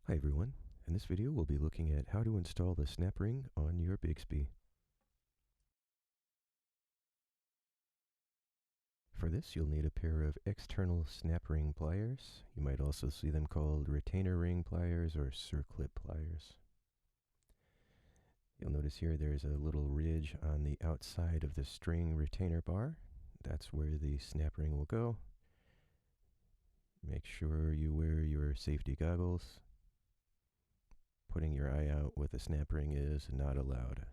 Hi everyone, in this video we'll be looking at how to install the snap ring on your Bigsby. For this you'll need a pair of external snap ring pliers. You might also see them called retainer ring pliers or circlip pliers. You'll notice here there's a little ridge on the outside of the string retainer bar. That's where the snap ring will go. Make sure you wear your safety goggles. Putting your eye out with a snap ring is not allowed.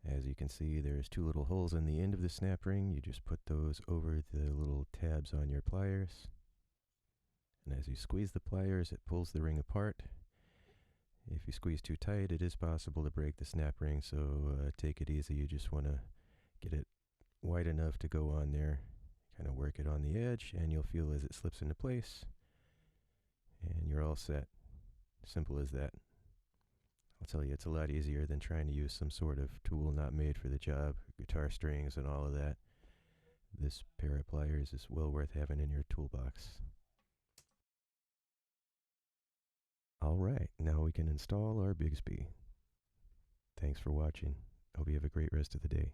As you can see, there's two little holes in the end of the snap ring. You just put those over the little tabs on your pliers. And as you squeeze the pliers, it pulls the ring apart. If you squeeze too tight, it is possible to break the snap ring, so take it easy. You just want to get it wide enough to go on there. Kind of work it on the edge, and you'll feel as it slips into place. And you're all set. Simple as that. I'll tell you, it's a lot easier than trying to use some sort of tool not made for the job, guitar strings and all of that. This pair of pliers is well worth having in your toolbox. Alright, now we can install our Bigsby. Thanks for watching. Hope you have a great rest of the day.